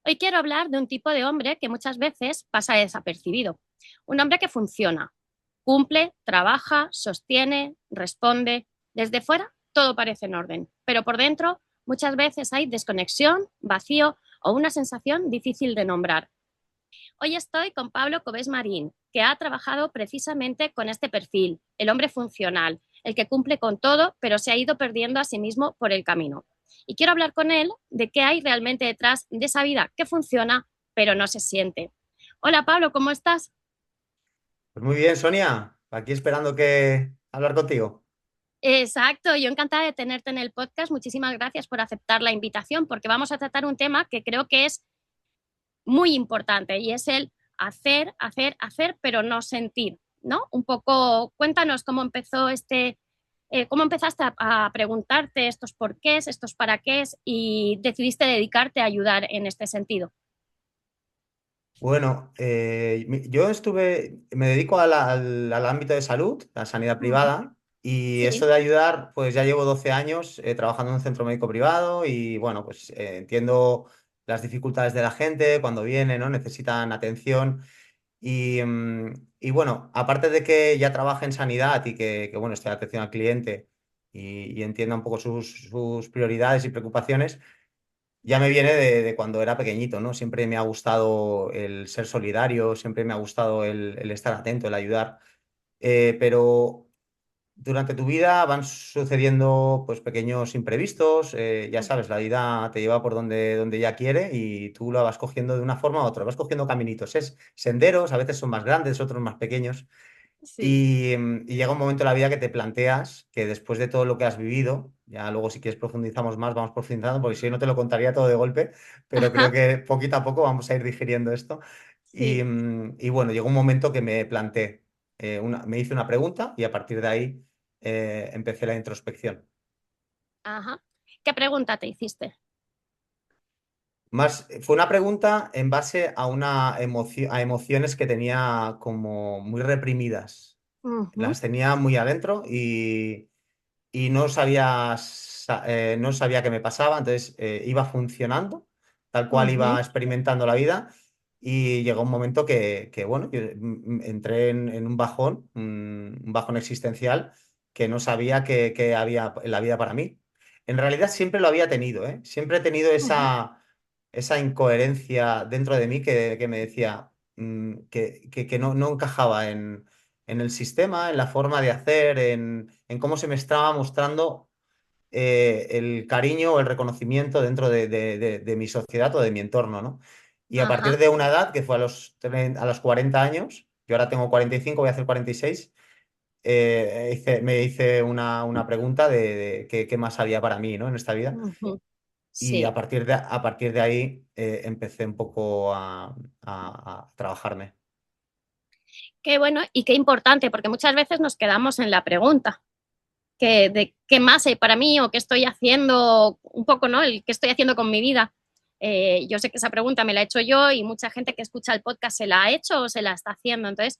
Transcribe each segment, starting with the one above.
Hoy quiero hablar de un tipo de hombre que muchas veces pasa desapercibido. Un hombre que funciona, cumple, trabaja, sostiene, responde. Desde fuera todo parece en orden, pero por dentro muchas veces hay desconexión, vacío o una sensación difícil de nombrar. Hoy estoy con Pablo Cobés Marín, que ha trabajado precisamente con este perfil, el hombre funcional, el que cumple con todo, pero se ha ido perdiendo a sí mismo por el camino. Y quiero hablar con él de qué hay realmente detrás de esa vida que funciona, pero no se siente. Hola Pablo, ¿cómo estás? Pues muy bien, Sonia, aquí esperando que hablar contigo. Exacto, yo encantada de tenerte en el podcast. Muchísimas gracias por aceptar la invitación, porque vamos a tratar un tema que creo que es muy importante y es el hacer, hacer, hacer, pero no sentir, ¿no? Un poco, cuéntanos cómo empezó cómo empezaste a preguntarte estos porqués, estos para qué y decidiste dedicarte a ayudar en este sentido. Bueno, me dedico al ámbito de salud, la sanidad Uh -huh. privada, y eso Sí, de ayudar, pues ya llevo 12 años trabajando en un centro médico privado y bueno, pues entiendo las dificultades de la gente cuando viene, ¿no? Necesitan atención y bueno, aparte de que ya trabaje en sanidad y que bueno, esté atención al cliente y entienda un poco sus prioridades y preocupaciones. Ya me viene de cuando era pequeñito, ¿no? Siempre me ha gustado el ser solidario, siempre me ha gustado el estar atento, el ayudar. Pero durante tu vida van sucediendo pues pequeños imprevistos, ya sabes, la vida te lleva por donde ya quiere y tú la vas cogiendo de una forma u otra, vas cogiendo caminitos, es senderos, a veces son más grandes, otros más pequeños. sí. Y llega un momento en la vida que te planteas que después de todo lo que has vivido, ya luego si quieres profundizamos más, vamos profundizando, porque si no te lo contaría todo de golpe, pero creo Ajá, que poquito a poco vamos a ir digiriendo esto. sí. Y bueno, llegó un momento que me planteé, me hice una pregunta y a partir de ahí empecé la introspección. Ajá. ¿Qué pregunta te hiciste? Más, fue una pregunta en base a, a emociones que tenía como muy reprimidas. Uh -huh, Las tenía muy adentro y no sabía, no sabía qué me pasaba, entonces iba funcionando, tal uh cual iba -huh, experimentando la vida y llegó un momento que, bueno, yo entré en un bajón existencial que no sabía que había en la vida para mí. En realidad siempre lo había tenido, ¿eh? Siempre he tenido uh -huh. esa incoherencia dentro de mí que me decía que no encajaba en el sistema, en la forma de hacer, en cómo se me estaba mostrando el cariño o el reconocimiento dentro de mi sociedad o de mi entorno, ¿no? Y a partir Ajá. de una edad, que fue a los 40 años, yo ahora tengo 45, voy a hacer 46, me hice una pregunta de qué más había para mí, ¿no? En esta vida. Uh -huh. Y Sí. a partir de ahí empecé un poco a trabajarme. Qué bueno y qué importante, porque muchas veces nos quedamos en la pregunta que de qué más hay para mí o qué estoy haciendo, un poco, ¿no? El qué estoy haciendo con mi vida. Yo sé que esa pregunta me la he hecho yo y mucha gente que escucha el podcast se la ha hecho o se la está haciendo. Entonces,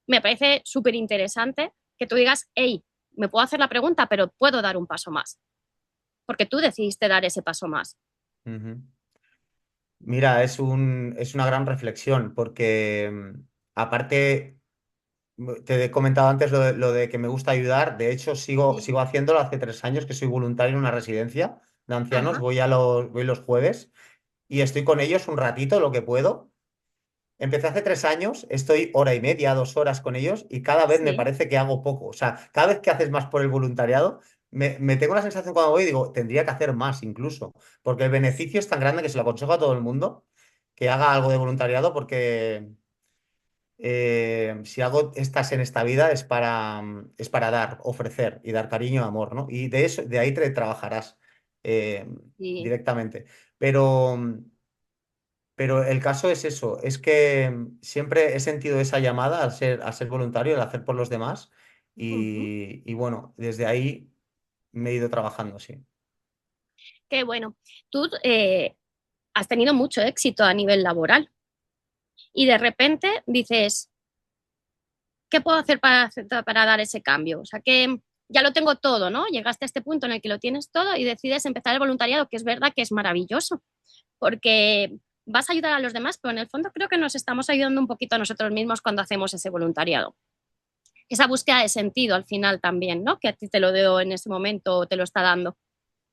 me parece súper interesante que tú digas, hey, me puedo hacer la pregunta, pero puedo dar un paso más, porque tú decidiste dar ese paso más. Ujú. Mira, es una gran reflexión porque aparte, te he comentado antes lo de que me gusta ayudar, de hecho Sí. sigo haciéndolo hace 3 años que soy voluntario en una residencia de ancianos, Ajá, voy los jueves y estoy con ellos un ratito, lo que puedo. Empecé hace 3 años, estoy hora y media, 2 horas con ellos y cada vez me sí. parece que hago poco. O sea, cada vez que haces más por el voluntariado, me tengo la sensación cuando voy y digo, tendría que hacer más incluso, porque el beneficio es tan grande que se lo aconsejo a todo el mundo que haga algo de voluntariado porque si hago estas en esta vida es para dar, ofrecer y dar cariño, amor, ¿no? Y de eso, de ahí te trabajarás eh, Sí. directamente. Pero... Pero el caso es eso, es que siempre he sentido esa llamada a ser voluntario, al hacer por los demás Uh -huh. y bueno, desde ahí me he ido trabajando, sí. Qué bueno. Tú has tenido mucho éxito a nivel laboral y de repente dices, ¿qué puedo hacer para dar ese cambio? O sea, que ya lo tengo todo, ¿no? Llegaste a este punto en el que lo tienes todo y decides empezar el voluntariado, que es verdad que es maravilloso, porque vas a ayudar a los demás, pero en el fondo creo que nos estamos ayudando un poquito a nosotros mismos cuando hacemos ese voluntariado. Esa búsqueda de sentido al final también, ¿no? Que a ti te lo dio en ese momento o te lo está dando.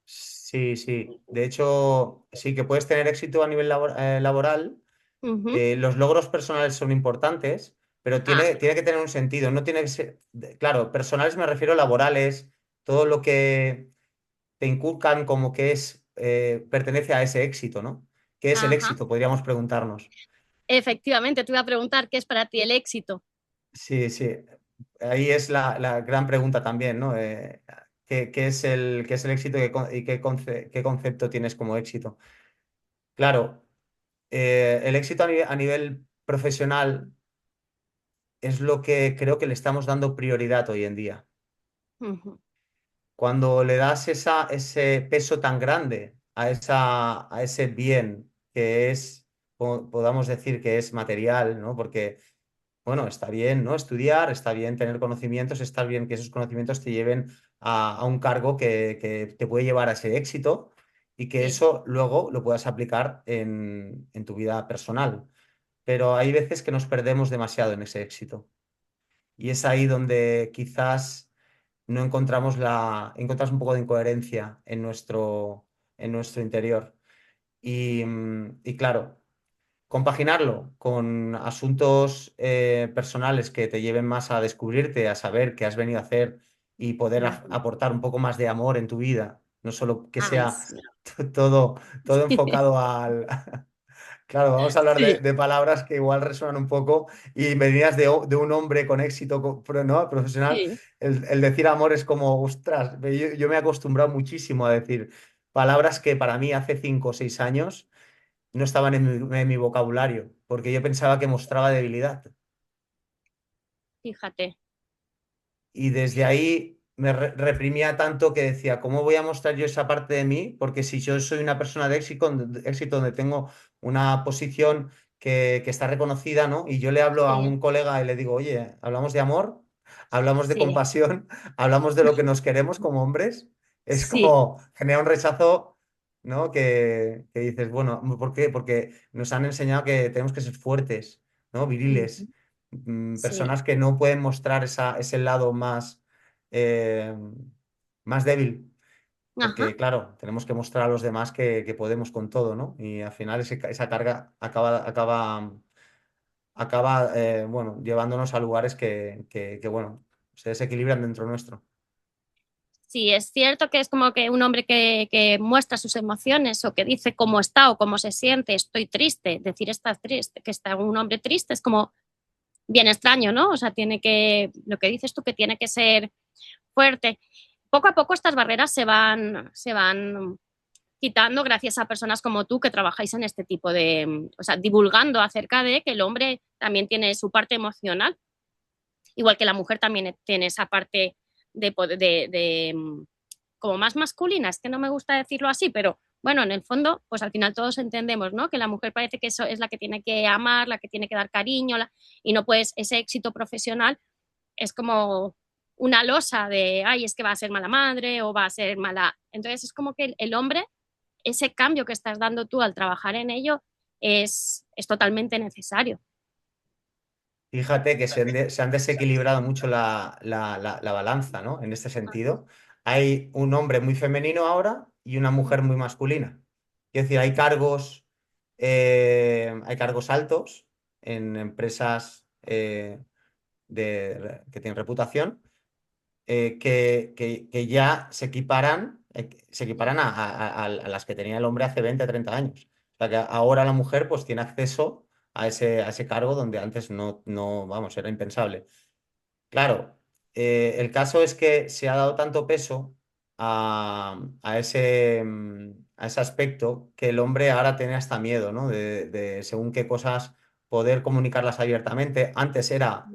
Sí, sí. De hecho, sí que puedes tener éxito a nivel laboral. Ujú. Los logros personales son importantes, pero Ah, tiene que tener un sentido. No tiene que ser, claro, personales me refiero a laborales, todo lo que te inculcan como que es, pertenece a ese éxito, ¿no? ¿Qué es el ajá. éxito? Podríamos preguntarnos. Efectivamente, te iba a preguntar qué es para ti el éxito. Sí, sí. Ahí es la gran pregunta también, ¿no? Qué es el éxito y qué concepto tienes como éxito? Claro, el éxito a nivel profesional es lo que creo que le estamos dando prioridad hoy en día. Ujú. Cuando le das ese peso tan grande a ese bien que es, podamos decir que es material, ¿no? Porque, bueno, está bien, ¿no? Estudiar, está bien tener conocimientos, está bien que esos conocimientos te lleven a un cargo que te puede llevar a ese éxito y que Sí, eso luego lo puedas aplicar en tu vida personal. Pero hay veces que nos perdemos demasiado en ese éxito. Y es ahí donde quizás no encontramos un poco de incoherencia en nuestro interior. Y claro, compaginarlo con asuntos personales que te lleven más a descubrirte, a saber qué has venido a hacer y poder ujú. aportar un poco más de amor en tu vida, no solo que Ay, sea sí. todo, todo enfocado al, claro, vamos a hablar Sí, de palabras que igual resuenan un poco y venidas de un hombre con éxito, ¿no? Profesional. sí, El decir amor es como, ostras, yo me he acostumbrado muchísimo a decir palabras que para mí hace 5 o 6 años no estaban en mi vocabulario, porque yo pensaba que mostraba debilidad. fíjate. Y desde ahí me reprimía tanto que decía, ¿cómo voy a mostrar yo esa parte de mí? Porque si yo soy una persona de éxito donde tengo una posición que está reconocida, ¿no? Y yo le hablo a Sí, un colega y le digo, oye, hablamos de amor, hablamos de sí, compasión, hablamos de lo que nos queremos como hombres, es sí. como genera un rechazo, ¿no? Que dices, bueno, ¿por qué? Porque nos han enseñado que tenemos que ser fuertes, ¿no? Ujú. Viriles, Sí. personas que no pueden mostrar ese lado eh, más débil, Ajá. porque claro, tenemos que mostrar a los demás que podemos con todo, ¿no? Y al final esa carga acaba bueno, llevándonos a lugares que, bueno, se desequilibran dentro nuestro. Sí, es cierto que es como que un hombre que muestra sus emociones o que dice cómo está o cómo se siente, estoy triste, decir estás triste, que está un hombre triste es como bien extraño, ¿no? O sea, tiene que, lo que dices tú, que tiene que ser fuerte. Poco a poco estas barreras se van quitando gracias a personas como tú que trabajáis en este tipo de, o sea, divulgando acerca de que el hombre también tiene su parte emocional, igual que la mujer también tiene esa parte de como más masculina, es que no me gusta decirlo así, pero bueno, en el fondo, pues al final todos entendemos, ¿no? Que la mujer parece que eso es la que tiene que amar, la que tiene que dar cariño, y no pues ese éxito profesional es como una losa de, ay, es que va a ser mala madre o va a ser mala. Entonces es como que el hombre, ese cambio que estás dando tú al trabajar en ello es totalmente necesario. Fíjate que se han desequilibrado mucho la balanza, ¿no? En este sentido. Hay un hombre muy femenino ahora y una mujer muy masculina. Es decir, hay cargos altos en empresas que tienen reputación que ya se equiparan a las que tenía el hombre hace 20 30 años. O sea que ahora la mujer pues tiene acceso a ese cargo donde antes no, vamos, era impensable. Claro, el caso es que se ha dado tanto peso a ese aspecto que el hombre ahora tiene hasta miedo, ¿no? De según qué cosas poder comunicarlas abiertamente. Antes era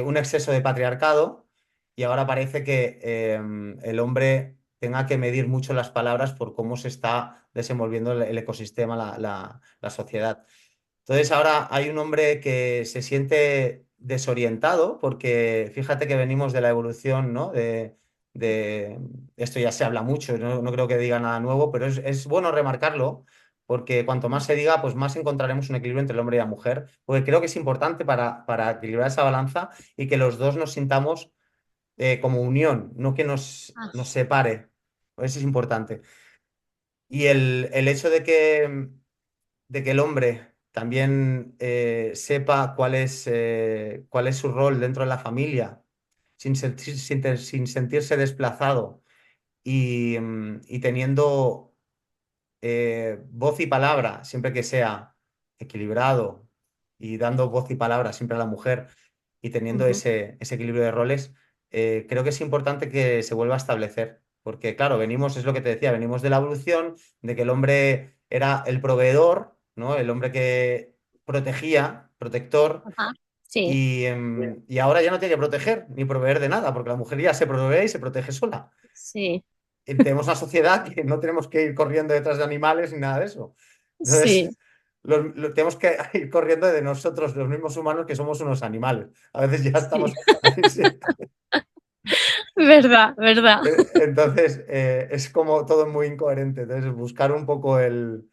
un exceso de patriarcado y ahora parece que el hombre tenga que medir mucho las palabras por cómo se está desenvolviendo el ecosistema, la sociedad. Entonces ahora hay un hombre que se siente desorientado porque fíjate que venimos de la evolución, ¿no? De esto ya se habla mucho, no creo que diga nada nuevo, pero es bueno remarcarlo porque cuanto más se diga, pues más encontraremos un equilibrio entre el hombre y la mujer, porque creo que es importante para equilibrar esa balanza y que los dos nos sintamos como unión, no que Ah, nos separe. Eso es importante. Y el hecho de que el hombre también sepa cuál es su rol dentro de la familia, sin sentirse desplazado y teniendo voz y palabra, siempre que sea equilibrado y dando voz y palabra siempre a la mujer y teniendo ujú, ese equilibrio de roles, creo que es importante que se vuelva a establecer. Porque, claro, venimos, es lo que te decía, venimos de la evolución, de que el hombre era el proveedor, ¿no? El hombre que protegía, protector, ajá, sí, y ahora ya no tiene que proteger ni proveer de nada, porque la mujer ya se provee y se protege sola. sí, Y tenemos una sociedad que no tenemos que ir corriendo detrás de animales ni nada de eso. sí, Entonces, tenemos que ir corriendo de nosotros, los mismos humanos, que somos unos animales. A veces ya sí, estamos ahí, sí. verdad, verdad. Entonces, es como todo muy incoherente. Entonces, buscar un poco el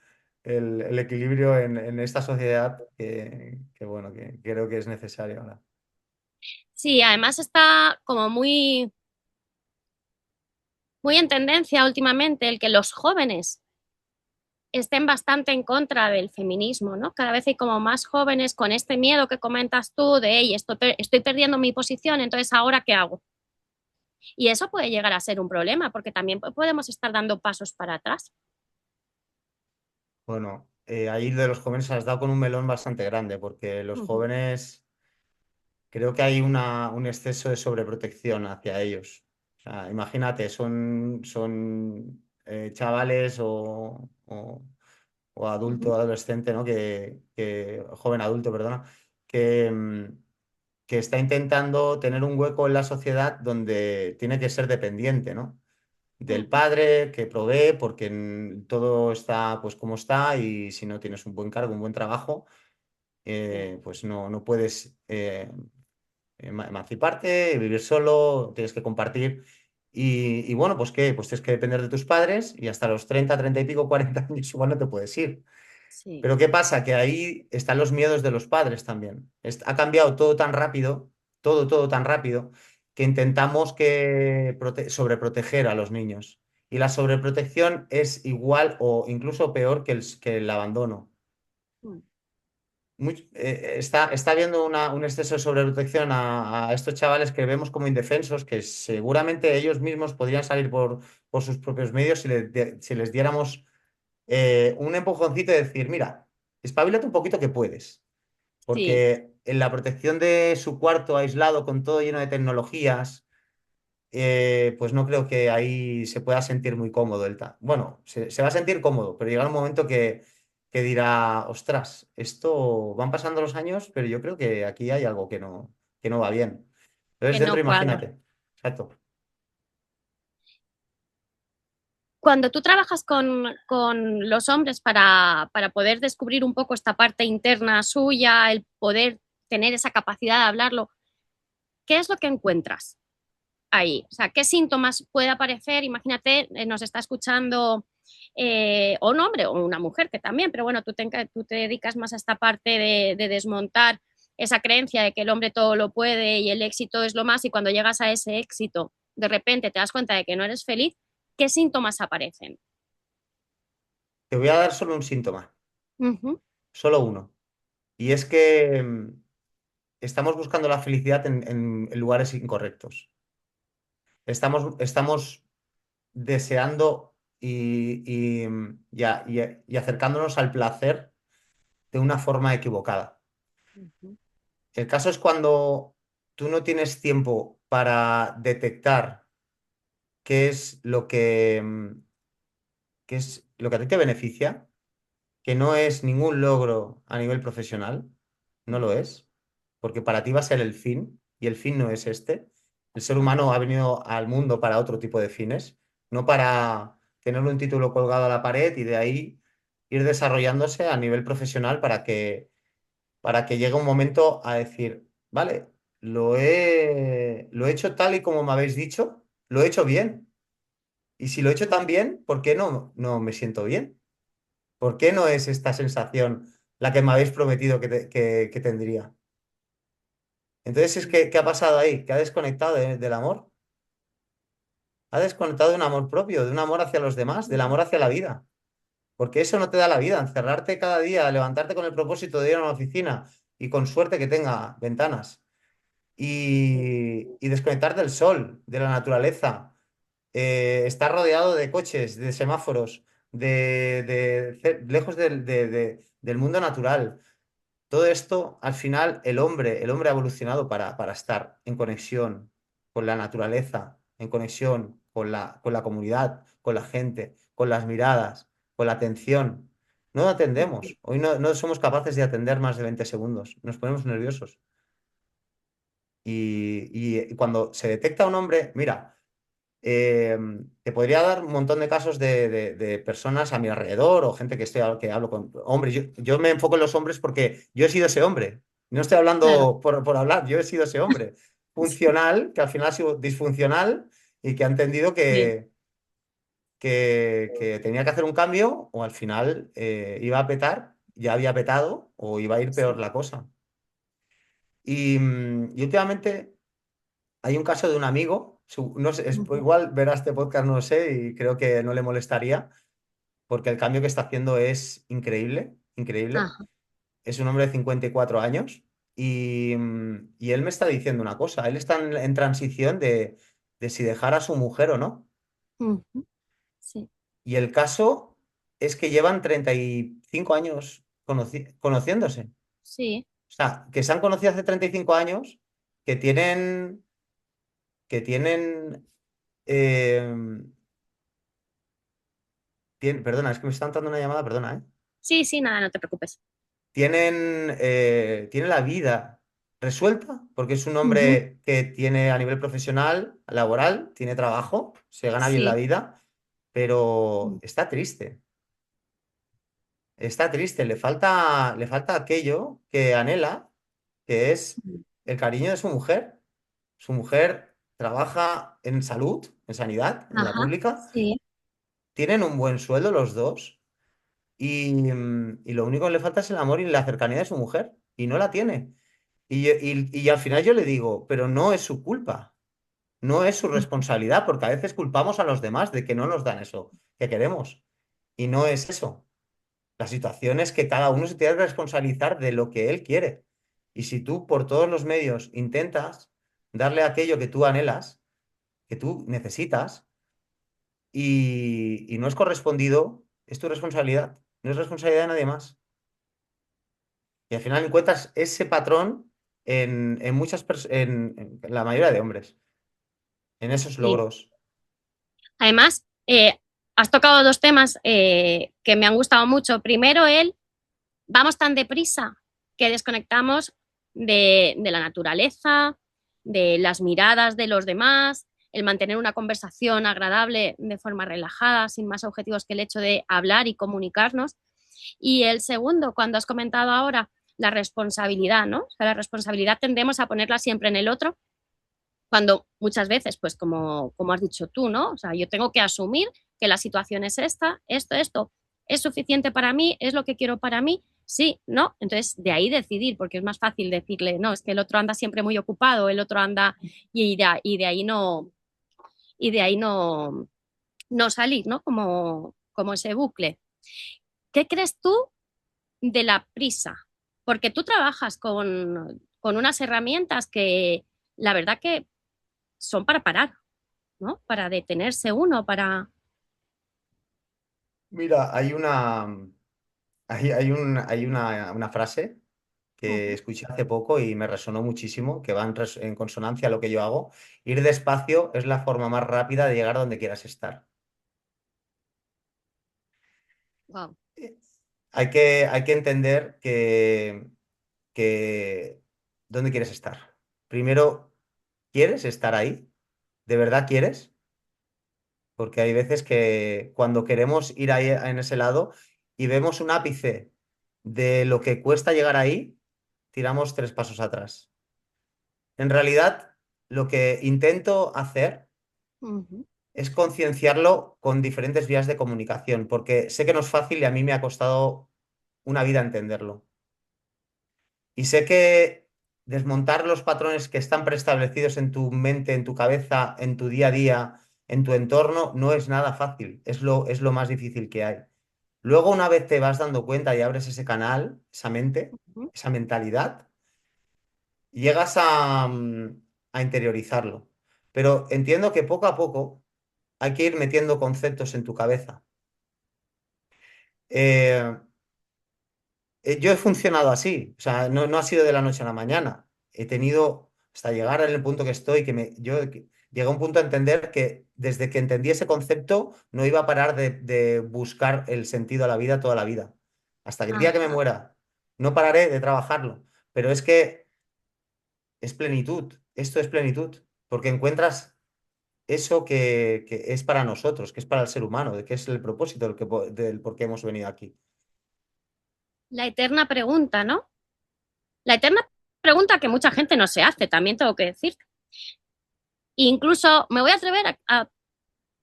equilibrio en esta sociedad bueno, que creo que es necesario ahora. Sí, además está como muy, muy en tendencia últimamente el que los jóvenes estén bastante en contra del feminismo, ¿no? Cada vez hay como más jóvenes con este miedo que comentas tú de, hey, estoy perdiendo mi posición, entonces ¿ahora qué hago? Y eso puede llegar a ser un problema porque también podemos estar dando pasos para atrás. Bueno, ahí de los jóvenes has dado con un melón bastante grande, porque los Ujú, jóvenes creo que hay un exceso de sobreprotección hacia ellos. O sea, imagínate, son chavales o ujú, adulto, adolescente, ¿no? Joven adulto, perdona, que, que está intentando tener un hueco en la sociedad donde tiene que ser dependiente, ¿no? Del ujú, padre que provee porque todo está pues como está y si no tienes un buen cargo, un buen trabajo, sí, pues no puedes emanciparte, vivir solo, tienes que compartir. Y bueno, pues qué, pues tienes que depender de tus padres y hasta los 30 y pico, 40 años igual no te puedes ir. sí, Pero ¿qué pasa? Que ahí están los miedos de los padres también. Ha cambiado todo tan rápido, todo tan rápido, que intentamos sobreproteger a los niños. Y la sobreprotección es igual o incluso peor que el abandono. mm, Está habiendo un exceso de sobreprotección a estos chavales que vemos como indefensos, que seguramente ellos mismos podrían salir por sus propios medios si les diéramos un empujoncito de decir, mira, espabilate un poquito que puedes. sí, Porque en la protección de su cuarto aislado con todo lleno de tecnologías, pues no creo que ahí se pueda sentir muy cómodo Bueno, se va a sentir cómodo, pero llegará un momento que dirá, ostras, esto van pasando los años, pero yo creo que aquí hay algo que no va bien. Entonces, que dentro, no cuadra. imagínate. Exacto. Cuando tú trabajas con los hombres para poder descubrir un poco esta parte interna suya, el poder tener esa capacidad de hablarlo, ¿qué es lo que encuentras ahí? O sea, ¿qué síntomas puede aparecer? Imagínate, nos está escuchando o un hombre o una mujer que también, pero bueno, tú te dedicas más a esta parte de desmontar esa creencia de que el hombre todo lo puede y el éxito es lo más, y cuando llegas a ese éxito, de repente te das cuenta de que no eres feliz, ¿qué síntomas aparecen? Te voy a dar solo un síntoma, Ujú, solo uno. Y es que estamos buscando la felicidad en lugares incorrectos. Estamos deseando y acercándonos al placer de una forma equivocada. ujú, El caso es cuando tú no tienes tiempo para detectar qué es qué es lo que a ti te beneficia, que no es ningún logro a nivel profesional, no lo ujú, es, porque para ti va a ser el fin y el fin no es este. El ser ajá, humano ha venido al mundo para otro tipo de fines, no para tener un título colgado a la pared y de ahí ir desarrollándose a nivel profesional para que llegue un momento a decir, vale, lo he hecho tal y como me habéis dicho, lo he hecho bien. Y si lo he hecho tan bien, ¿por qué no me siento bien? ¿Por qué no es esta sensación la que me habéis prometido que tendría? Entonces, ¿qué ha pasado ahí? ¿Que ha desconectado del amor? Ha desconectado de un amor propio, de un amor hacia los demás, del amor hacia la vida. Porque eso no te da la vida, encerrarte cada día, levantarte con el propósito de ir a una oficina y con suerte que tenga ventanas y desconectar del sol, de la naturaleza, estar rodeado de coches, de semáforos, lejos del mundo natural. Todo esto, al final, el hombre ha evolucionado para estar en conexión con la naturaleza, en conexión con la comunidad, con la gente, con las miradas, con la atención. No atendemos. Hoy no somos capaces de atender más de 20 segundos. Nos ponemos nerviosos. Y cuando se detecta un hombre, mira, eh, te podría dar un montón de casos de personas a mi alrededor o gente que hablo con hombres. Yo me enfoco en los hombres porque yo he sido ese hombre. No estoy Claro, hablando por hablar, yo he sido ese hombre funcional, que al final ha sido disfuncional y que ha entendido sí, que tenía que hacer un cambio o al final iba a petar, ya había petado o iba a ir peor sí. la cosa. Y últimamente hay un caso de un amigo, no sé, Ujú. igual verá este podcast, no sé, y creo que no le molestaría, porque el cambio que está haciendo es increíble, increíble. Ajá. Es un hombre de 54 años y él me está diciendo una cosa, él está en transición de si dejar a su mujer o no. Ujú. Sí, Y el caso es que llevan 35 años conociéndose. sí. O sea, que se han conocido hace 35 años, que tienen eh, perdona, es que me está entrando una llamada, perdona, ¿eh? Sí, sí, nada, no te preocupes. Tienen la vida resuelta, porque es un Ujú. hombre que tiene a nivel profesional, laboral, tiene trabajo, se gana bien la Sí. vida, pero Mm. está triste, le falta aquello que anhela, que es el cariño de su mujer. Su mujer trabaja en salud, en sanidad, en la Ajá, pública, sí. tienen un buen sueldo los dos. Y lo único que le falta es el amor y la cercanía de su mujer. Y no la tiene. Y al final yo le digo, pero no es su culpa, no es su responsabilidad, porque a veces culpamos a los demás de que no nos dan eso que queremos. Y no es eso. La situación es que cada uno se tiene que responsabilizar de lo que él quiere. Y si tú por todos los medios intentas darle aquello que tú anhelas, que tú necesitas, y no es correspondido, es tu responsabilidad, no es responsabilidad de nadie más. Y al final encuentras ese patrón en en la mayoría de hombres, en esos Sí. logros. Además, has tocado dos temas que me han gustado mucho. Primero, vamos tan deprisa que desconectamos de la naturaleza, de las miradas de los demás, el mantener una conversación agradable de forma relajada, sin más objetivos que el hecho de hablar y comunicarnos. Y el segundo, cuando has comentado ahora la responsabilidad, ¿no? O sea, la responsabilidad tendemos a ponerla siempre en el otro, cuando muchas veces, pues como has dicho tú, ¿no? O sea, yo tengo que asumir que la situación es esta, esto, ¿es suficiente para mí? ¿Es lo que quiero para mí? Sí, ¿no? Entonces, de ahí decidir, porque es más fácil decirle, no, es que el otro anda siempre muy ocupado, el otro anda y de ahí no salir, ¿no? Como ese bucle. ¿Qué crees tú de la prisa? Porque tú trabajas con unas herramientas que la verdad que son para parar, ¿no? Para detenerse uno, para... Mira, hay una frase que Ujú. escuché hace poco y me resonó muchísimo, que va en consonancia a lo que yo hago. Ir despacio es la forma más rápida de llegar donde quieras estar. Wow. Eh, hay que entender que ¿dónde quieres estar? Primero, ¿quieres estar ahí? ¿De verdad quieres? Porque hay veces que cuando queremos ir ahí en ese lado y vemos un ápice de lo que cuesta llegar ahí, tiramos 3 pasos atrás. En realidad, lo que intento hacer Ujú. es concienciarlo con diferentes vías de comunicación, porque sé que no es fácil y a mí me ha costado una vida entenderlo. Y sé que desmontar los patrones que están preestablecidos en tu mente, en tu cabeza, en tu día a día, en tu entorno, no es nada fácil, es lo más difícil que hay. Luego, una vez te vas dando cuenta y abres ese canal, esa mente, Ujú. esa mentalidad, llegas a interiorizarlo. Pero entiendo que poco a poco hay que ir metiendo conceptos en tu cabeza. Eh, yo he funcionado así, o sea, no ha sido de la noche a la mañana. He tenido, hasta llegar en el punto que estoy, llegué a un punto a entender que desde que entendí ese concepto no iba a parar de buscar el sentido a la vida toda la vida. Hasta que el día que me Ajá. muera, no pararé de trabajarlo. Pero es que es plenitud, esto es plenitud, porque encuentras eso que es para nosotros, que es para el ser humano, de que es el propósito del por qué hemos venido aquí. La eterna pregunta, ¿no? La eterna pregunta que mucha gente no se hace, también tengo que decir. Incluso me voy a atrever a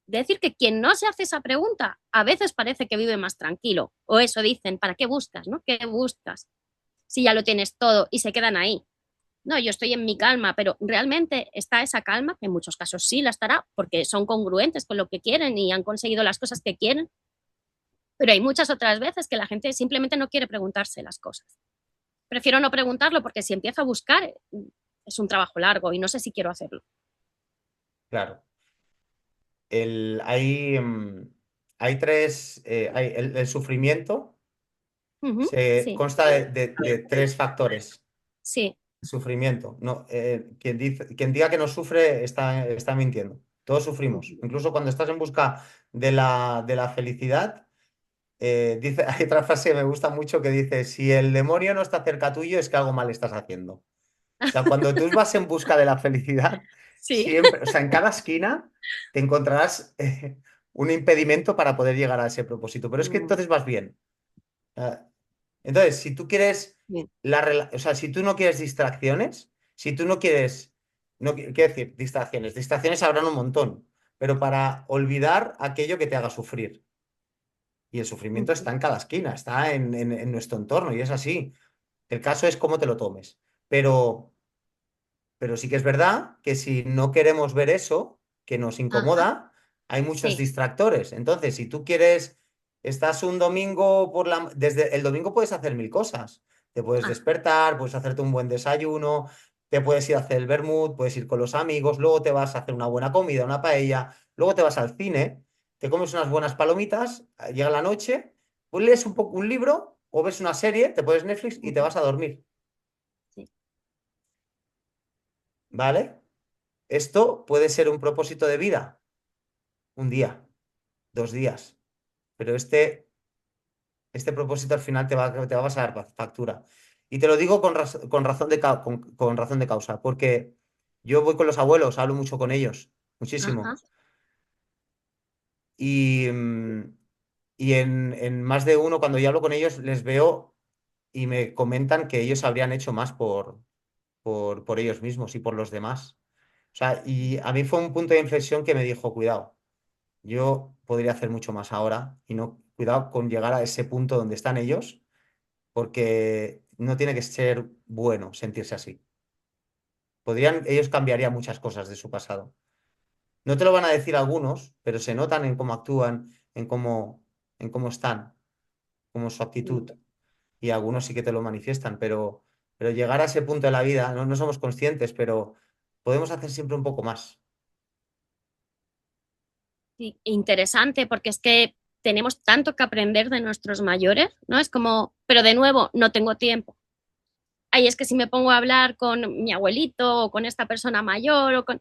decir que quien no se hace esa pregunta a veces parece que vive más tranquilo. O eso dicen, ¿para qué buscas? ¿No? ¿Qué buscas? Si ya lo tienes todo y se quedan ahí. No, yo estoy en mi calma, pero realmente está esa calma, que en muchos casos sí la estará, porque son congruentes con lo que quieren y han conseguido las cosas que quieren, pero hay muchas otras veces que la gente simplemente no quiere preguntarse las cosas. Prefiero no preguntarlo porque si empiezo a buscar es un trabajo largo y no sé si quiero hacerlo. Claro. Hay, hay tres, el sufrimiento Ujú, se sí, consta de tres factores. sí. Sufrimiento. No, quien diga que no sufre está mintiendo. Todos sufrimos. Ujú. Incluso cuando estás en busca de la felicidad, hay otra frase que me gusta mucho que dice, si el demonio no está cerca tuyo es que algo mal estás haciendo. O sea, cuando tú vas en busca de la felicidad, Sí. siempre, o sea, en cada esquina te encontrarás un impedimento para poder llegar a ese propósito. Pero es que Mm, entonces vas bien. Ah, entonces, si tú quieres bien. o sea, si tú no quieres distracciones, si tú no quieres, no quiero decir distracciones habrán un montón, pero para olvidar aquello que te haga sufrir. Y el sufrimiento Ujú. está en cada esquina, está en nuestro entorno y es así. El caso es cómo te lo tomes. Pero Pero sí que es verdad que si no queremos ver eso, que nos Ajá, incomoda, hay muchos sí. distractores. Entonces, si tú quieres, estás un domingo desde el domingo puedes hacer mil cosas. Te puedes Ajá. despertar, puedes hacerte un buen desayuno, te puedes ir a hacer el vermut, puedes ir con los amigos, luego te vas a hacer una buena comida, una paella, luego te vas al cine, te comes unas buenas palomitas, llega la noche, pues lees un poco un libro o ves una serie, te pones Netflix y te Ujú. vas a dormir, Sí. ¿vale? Esto puede ser un propósito de vida, un día, 2 días, pero este propósito al final te va a pasar factura. Y te lo digo con razón con razón de causa, porque yo voy con los abuelos, hablo mucho con ellos, Ajá. muchísimo. Y, y en más de uno, cuando yo hablo con ellos, les veo y me comentan que ellos habrían hecho más por ellos mismos y por los demás. O sea, y a mí fue un punto de inflexión que me dijo, cuidado. Yo podría hacer mucho más ahora y no, cuidado con llegar a ese punto donde están ellos, porque no tiene que ser bueno sentirse así. Ellos cambiarían muchas cosas de su pasado. No te lo van a decir algunos, pero se notan en cómo actúan, en cómo están, como su actitud. Y algunos sí que te lo manifiestan, pero llegar a ese punto de la vida, no somos conscientes, pero podemos hacer siempre un poco más. Sí, interesante, porque es que tenemos tanto que aprender de nuestros mayores, ¿no? Es como, pero de nuevo, no tengo tiempo. Ay, es que si me pongo a hablar con mi abuelito o con esta persona mayor o con...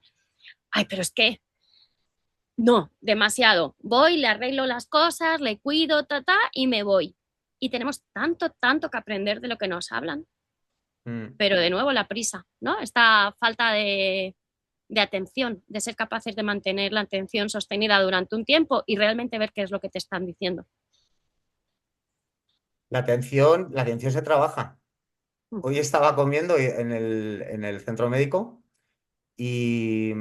Ay, pero es que no, demasiado. Voy, le arreglo las cosas, le cuido, y me voy. Y tenemos tanto, tanto que aprender de lo que nos hablan. Mm. Pero de nuevo la prisa, ¿no? Esta falta de atención, de ser capaces de mantener la atención sostenida durante un tiempo y realmente ver qué es lo que te están diciendo. La atención se trabaja. Hoy estaba comiendo en el centro médico y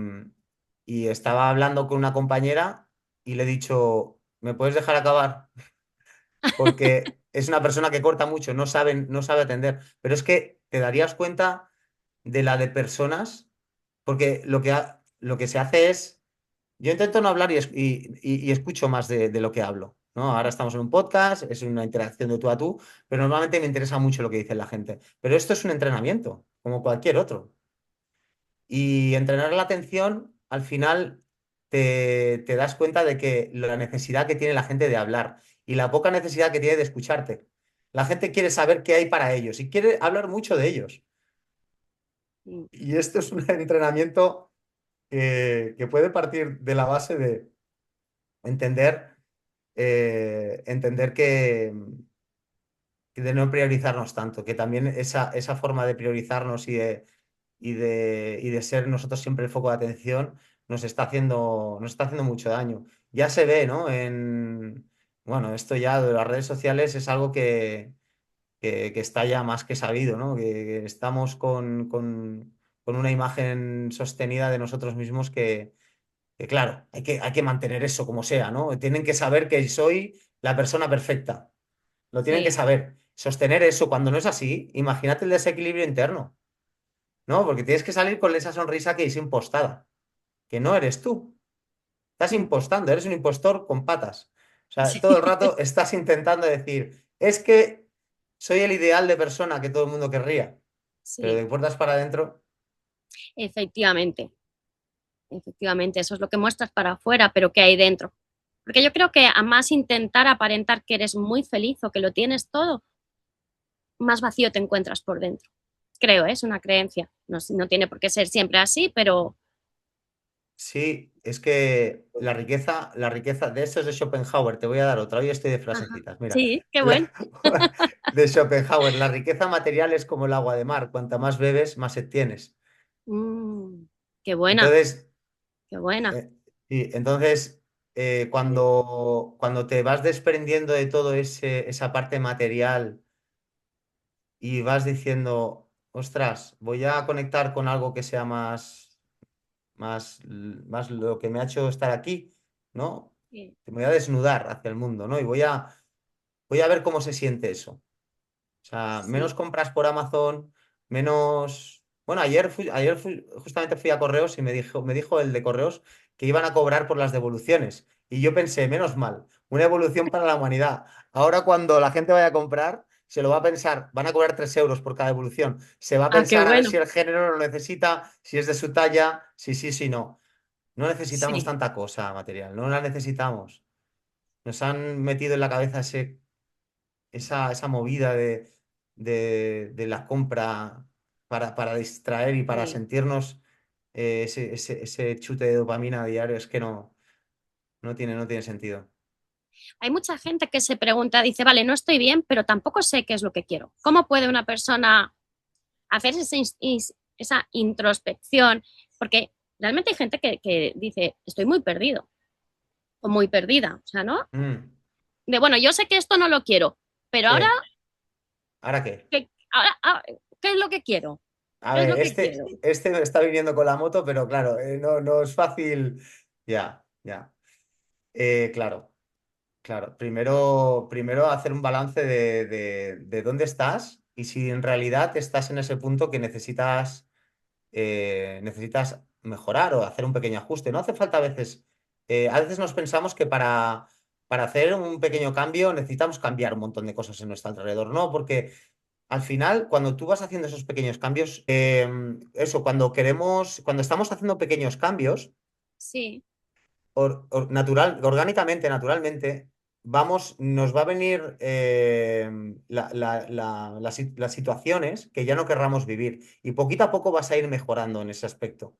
y estaba hablando con una compañera y le he dicho, ¿me puedes dejar acabar? Porque es una persona que corta mucho, no sabe atender. Pero es que te darías cuenta de la de personas, porque lo que se hace es, yo intento no hablar y escucho más de lo que hablo, ¿no? Ahora estamos en un podcast, es una interacción de tú a tú, pero normalmente me interesa mucho lo que dice la gente. Pero esto es un entrenamiento, como cualquier otro. Y entrenar la atención, al final te das cuenta de que la necesidad que tiene la gente de hablar y la poca necesidad que tiene de escucharte. La gente quiere saber qué hay para ellos y quiere hablar mucho de ellos. Mm, Y esto es un entrenamiento que puede partir de la base de entender, entender que de no priorizarnos tanto, que también esa forma de priorizarnos y de ser nosotros siempre el foco de atención nos está haciendo mucho daño. Ya se ve, ¿no? Bueno, esto ya de las redes sociales es algo que está ya más que sabido, ¿no? Que estamos con una imagen sostenida de nosotros mismos que claro, hay que mantener eso como sea, ¿no? Tienen que saber que soy la persona perfecta. Lo tienen que sí, saber. Sostener eso cuando no es así, imagínate el desequilibrio interno, ¿no? Porque tienes que salir con esa sonrisa que es impostada, que no eres tú. Estás mm, impostando, eres un impostor con patas. O sea, todo el sí, rato estás intentando decir, es que soy el ideal de persona que todo el mundo querría, pero sí, de puertas para adentro, efectivamente, efectivamente, eso es lo que muestras para afuera, pero ¿qué hay dentro? Porque yo creo que a más intentar aparentar que eres muy feliz o que lo tienes todo, más vacío te encuentras por dentro. Creo, ¿eh? Es una creencia. No, no tiene por qué ser siempre así, pero sí, es que la riqueza, de esto es de Schopenhauer, te voy a dar otra, hoy estoy de ajá. frasecitas, mira. Sí, qué bueno. La- de Schopenhauer, la riqueza material es como el agua de mar, cuanta más bebes, más sed tienes. Mm, qué buena, Entonces, qué buena. eh, sí, entonces cuando te vas desprendiendo de todo esa parte material y vas diciendo, ostras, voy a conectar con algo que sea más lo que me ha hecho estar aquí, ¿no? Sí, Me voy a desnudar hacia el mundo, ¿no? Y voy a ver cómo se siente eso. O sea, sí. menos compras por Amazon, menos... Bueno, justamente fui a Correos y me dijo el de Correos que iban a cobrar por las devoluciones. Y yo pensé, menos mal, una evolución para la humanidad. Ahora cuando la gente vaya a comprar, se lo va a pensar, van a cobrar 3 euros por cada devolución. Se va a Ah, qué pensar a ver bueno. si el género lo necesita, si es de su talla, si sí, si no. No necesitamos Sí, tanta cosa material, no la necesitamos. Nos han metido en la cabeza esa movida de la compra para distraer y para sí. sentirnos ese chute de dopamina diario. Es que no tiene sentido. Hay mucha gente que se pregunta, dice, vale, no estoy bien, pero tampoco sé qué es lo que quiero. ¿Cómo puede una persona hacer esa introspección? Porque realmente hay gente que dice, estoy muy perdido o muy perdida, o sea, ¿no? Mm, De, bueno, yo sé que esto no lo quiero, pero ahora, sí. ¿Ahora qué? ¿qué es lo que quiero? A ¿Qué es ver, lo que quiero? este está viniendo con la moto, pero claro, no es fácil. Ya, ya. Claro. Claro, primero hacer un balance de dónde estás y si en realidad estás en ese punto que necesitas mejorar o hacer un pequeño ajuste. No hace falta a veces nos pensamos que para hacer un pequeño cambio necesitamos cambiar un montón de cosas en nuestro alrededor, ¿no? Porque al final, cuando tú vas haciendo esos pequeños cambios, eso, cuando estamos haciendo pequeños cambios, Sí, orgánicamente, naturalmente, nos va a venir las situaciones que ya no querramos vivir y poquito a poco vas a ir mejorando en ese aspecto.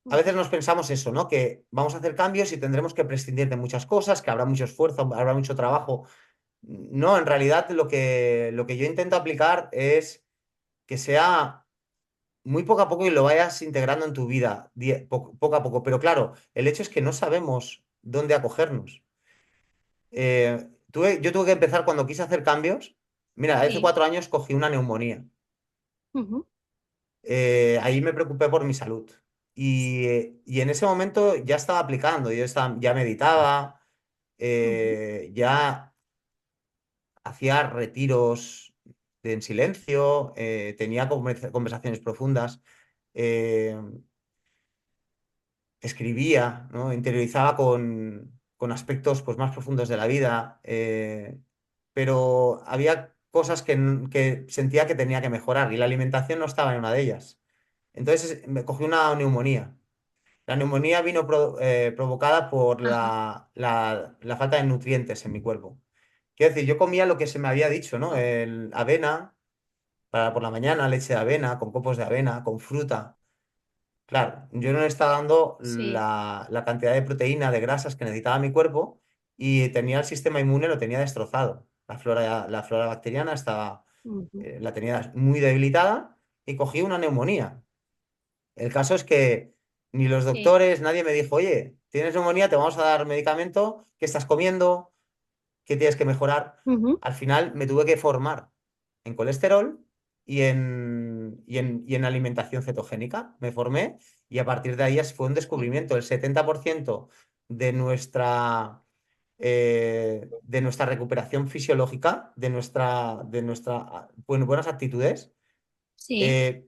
A veces ujú, nos pensamos eso, ¿no? Que vamos a hacer cambios y tendremos que prescindir de muchas cosas, que habrá mucho esfuerzo, habrá mucho trabajo. No, en realidad lo que yo intento aplicar es que sea muy poco a poco y lo vayas integrando en tu vida, poco a poco. Pero claro, el hecho es que no sabemos dónde acogernos. Yo tuve que empezar cuando quise hacer cambios. Mira, hace sí, 4 años cogí una neumonía. ujú, Ahí me preocupé por mi salud. y en ese momento ya estaba aplicando, ya meditaba, ujú, ya hacía retiros en silencio, tenía conversaciones profundas, eh, escribía, ¿no? Interiorizaba con aspectos pues, más profundos de la vida, pero había cosas que sentía que tenía que mejorar y la alimentación no estaba en una de ellas. Entonces me cogí una neumonía. La neumonía vino provocada por ajá, la falta de nutrientes en mi cuerpo. Quiero decir, yo comía lo que se me había dicho, ¿no? Avena para por la mañana, leche de avena, con copos de avena, con fruta. Claro, yo no le estaba dando sí, la cantidad de proteína, de grasas que necesitaba mi cuerpo y tenía el sistema inmune, lo tenía destrozado. La flora bacteriana ujú, la tenía muy debilitada y cogí una neumonía. El caso es que ni los sí, doctores, nadie me dijo, oye, tienes neumonía, te vamos a dar medicamento, ¿qué estás comiendo? ¿Qué tienes que mejorar? ujú, Al final me tuve que formar en colesterol y en alimentación cetogénica. Me formé y a partir de ahí fue un sí, descubrimiento. El 70% de nuestra recuperación fisiológica, de nuestras buenas actitudes, sí, eh,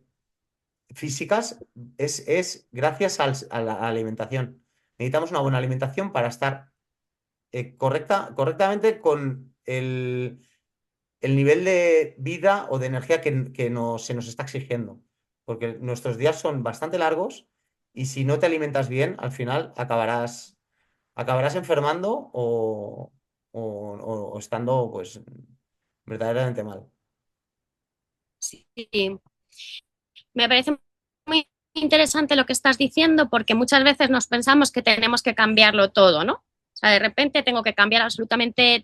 físicas es gracias a la alimentación. Necesitamos una buena alimentación para estar correctamente con el nivel de vida o de energía que se nos está exigiendo. Porque nuestros días son bastante largos y si no te alimentas bien, al final acabarás enfermando o estando pues verdaderamente mal. sí. Me parece muy interesante lo que estás diciendo porque muchas veces nos pensamos que tenemos que cambiarlo todo, ¿no? O sea, de repente tengo que cambiar absolutamente,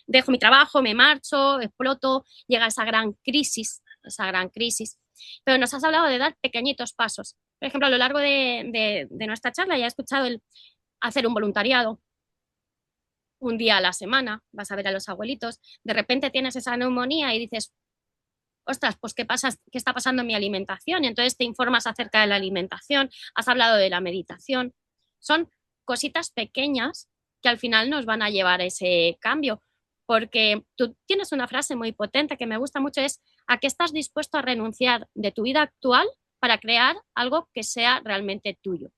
dejo mi trabajo, me marcho, exploto, llega esa gran crisis, esa gran crisis. Pero nos has hablado de dar pequeñitos pasos. Por ejemplo, a lo largo de nuestra charla ya he escuchado el hacer un voluntariado, un día a la semana, vas a ver a los abuelitos, de repente tienes esa neumonía y dices, ostras, pues qué está pasando en mi alimentación. Y entonces te informas acerca de la alimentación, has hablado de la meditación. Son cositas pequeñas que al final nos van a llevar a ese cambio. Porque tú tienes una frase muy potente que me gusta mucho, es ¿a qué estás dispuesto a renunciar de tu vida actual para crear algo que sea realmente tuyo?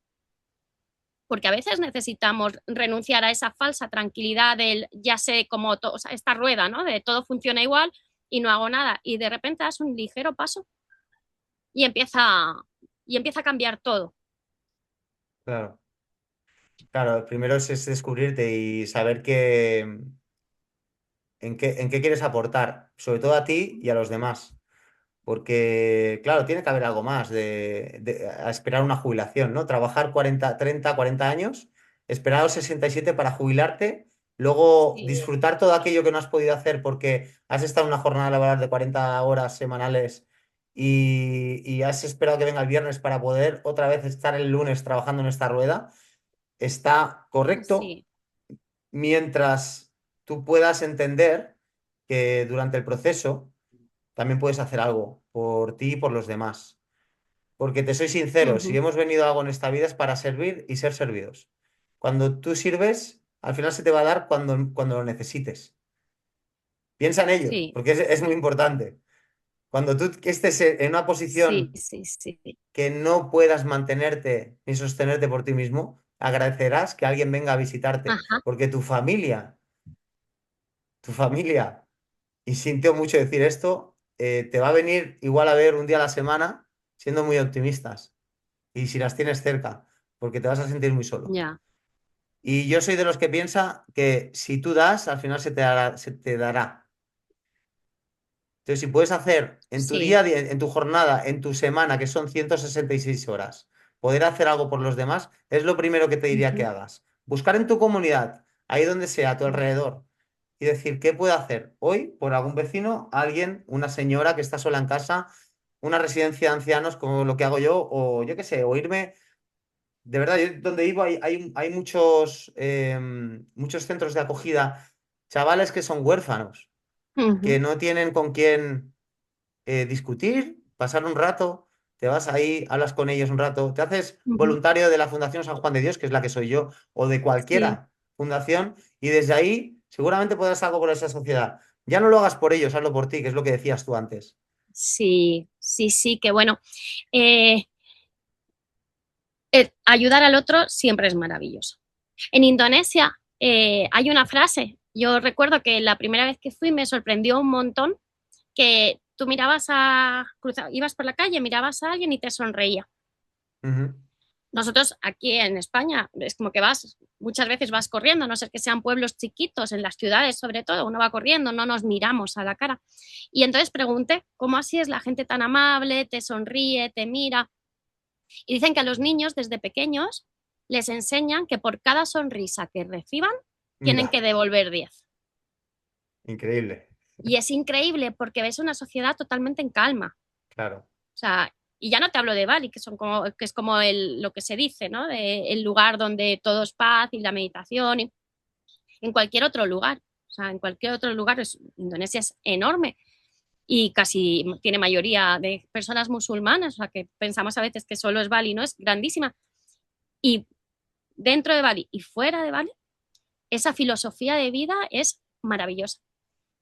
Porque a veces necesitamos renunciar a esa falsa tranquilidad del ya sé cómo o sea, esta rueda, ¿no? De todo funciona igual y no hago nada. Y de repente das un ligero paso y empieza a cambiar todo. Claro, claro, primero es descubrirte y saber en qué quieres aportar, sobre todo a ti y a los demás. Porque, claro, tiene que haber algo más a esperar una jubilación, ¿no? Trabajar 40 años, esperar a los 67 para jubilarte, luego Sí, disfrutar todo aquello que no has podido hacer porque has estado en una jornada laboral de 40 horas semanales y has esperado que venga el viernes para poder otra vez estar el lunes trabajando en esta rueda. Está correcto sí, mientras tú puedas entender que durante el proceso también puedes hacer algo por ti y por los demás. Porque te soy sincero, si ujú, hemos venido a algo en esta vida es para servir y ser servidos. Cuando tú sirves, al final se te va a dar cuando lo necesites. Piensa en ello, sí, porque es muy importante. Cuando tú estés en una sí, posición sí, sí, que no puedas mantenerte ni sostenerte por ti mismo, agradecerás que alguien venga a visitarte, ajá, porque tu familia, y siento mucho decir esto, te va a venir igual a ver un día a la semana siendo muy optimistas y si las tienes cerca, porque te vas a sentir muy solo. ya, Y yo soy de los que piensa que si tú das, al final se te dará. Entonces, si puedes hacer en tu día, sí, en tu jornada, en tu semana, que son 166 horas, poder hacer algo por los demás, es lo primero que te diría que ujú, hagas. Buscar en tu comunidad, ahí donde sea, a tu alrededor, y decir, ¿qué puedo hacer hoy por algún vecino, alguien, una señora que está sola en casa, una residencia de ancianos como lo que hago yo, o yo qué sé, o irme. De verdad, yo donde vivo hay muchos centros de acogida, chavales que son huérfanos, que ujú, no tienen con quién discutir, pasar un rato. te vas ahí, hablas con ellos un rato, te haces Ujú. voluntario de la Fundación San Juan de Dios, que es la que soy yo, o de Sí, cualquiera fundación, y desde ahí seguramente podrás hacer algo por esa sociedad. Ya no lo hagas por ellos, hazlo por ti, que es lo que decías tú antes. sí, sí, sí, que bueno. Eh, Ayudar al otro siempre es maravilloso. En Indonesia hay una frase, yo recuerdo que la primera vez que fui me sorprendió un montón que tú ibas por la calle, mirabas a alguien y te sonreía. Ujú. Nosotros aquí en España es como que muchas veces vas corriendo, a no ser que sean pueblos chiquitos, en las ciudades sobre todo, uno va corriendo, no nos miramos a la cara. Y entonces pregunté, ¿cómo así es la gente tan amable, te sonríe, te mira? Y dicen que a los niños desde pequeños les enseñan que por cada sonrisa que reciban tienen que Mira, devolver 10. increíble, Y es increíble porque ves una sociedad totalmente en calma. claro. O sea, y ya no te hablo de Bali, que es como lo que se dice, ¿no? El lugar donde todo es paz y la meditación, y en cualquier otro lugar. O sea, en cualquier otro lugar, Indonesia es enorme y casi tiene mayoría de personas musulmanas, o sea, que pensamos a veces que solo es Bali, ¿no? Es grandísima. Y dentro de Bali y fuera de Bali, esa filosofía de vida es maravillosa.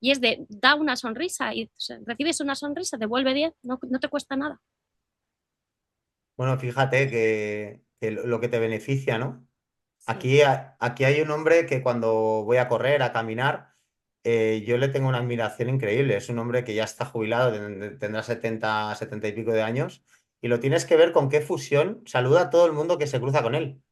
Y es de, da una sonrisa y recibes una sonrisa, devuelve 10, no, no te cuesta nada. Bueno, fíjate que lo que te beneficia, ¿no? Sí. Aquí hay un hombre que cuando voy a correr, a caminar, yo le tengo una admiración increíble. Es un hombre que ya está jubilado, tendrá 70 y pico de años, y lo tienes que ver con qué fusión saluda a todo el mundo que se cruza con él.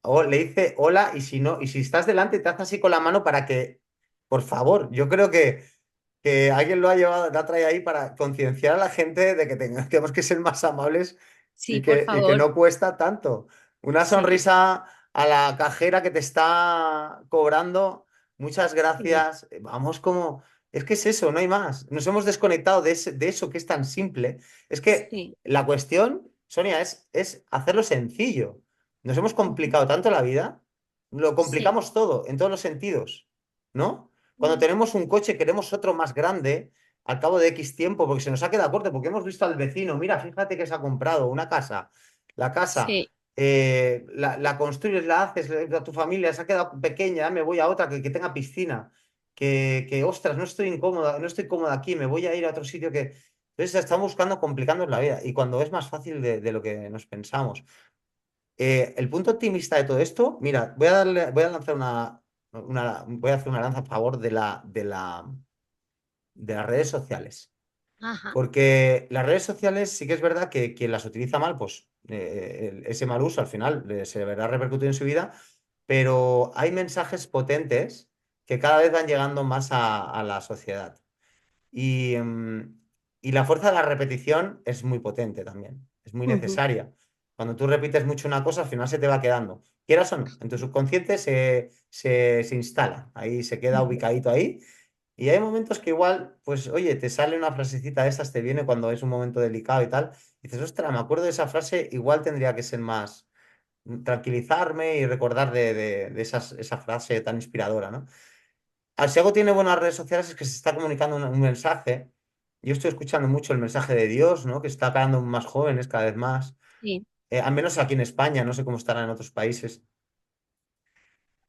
O le dice hola, y si no, y si estás delante, te hace así con la mano para que, por favor, yo creo que alguien lo ha llevado, lo ha traído ahí para concienciar a la gente de que tenemos que ser más amables Sí, por y que favor. no cuesta tanto. Una Sí, sonrisa a la cajera que te está cobrando, muchas sí, gracias. Vamos como, es que es eso, no hay más. Nos hemos desconectado de eso que es tan simple. Es que sí. la cuestión, Sonia, es hacerlo sencillo. Nos hemos Ujú. complicado tanto la vida, lo Sí. complicamos todo, en todos los sentidos, ¿no? Cuando tenemos un coche, queremos otro más grande al cabo de X tiempo, porque se nos ha quedado corto, porque hemos visto al vecino, mira, fíjate que se ha comprado una casa. La casa, Sí, la construyes, la haces, a tu familia se ha quedado pequeña, me voy a otra que tenga piscina. Ostras, no estoy incómoda, no estoy cómoda aquí, me voy a ir a otro sitio que. Entonces estamos buscando complicarnos la vida y cuando es más fácil de lo que nos pensamos. El punto optimista de todo esto, mira, voy a lanzar voy a hacer una lanza a favor de las redes sociales. ajá. Porque las redes sociales sí que es verdad que quien las utiliza mal, pues ese mal uso al final se verá repercutido en su vida, pero hay mensajes potentes que cada vez van llegando más a la sociedad. Y, y la fuerza de la repetición es muy potente también, es muy Ujú. necesaria. Cuando tú repites mucho una cosa, al final se te va quedando. Quieras o no, en tu subconsciente se instala, ahí se queda Ujú. ubicadito ahí. Y hay momentos que igual, pues oye, te sale una frasecita de estas, te viene cuando es un momento delicado y tal. Y dices, ostras, me acuerdo de esa frase, igual tendría que ser más tranquilizarme y recordar de esa frase tan inspiradora, ¿no? Si algo tiene buenas redes sociales es que se está comunicando un mensaje. Yo estoy escuchando mucho el mensaje de Dios, ¿no? Que está creando más jóvenes cada vez más. Sí. Al menos aquí en España, no sé cómo estará en otros países.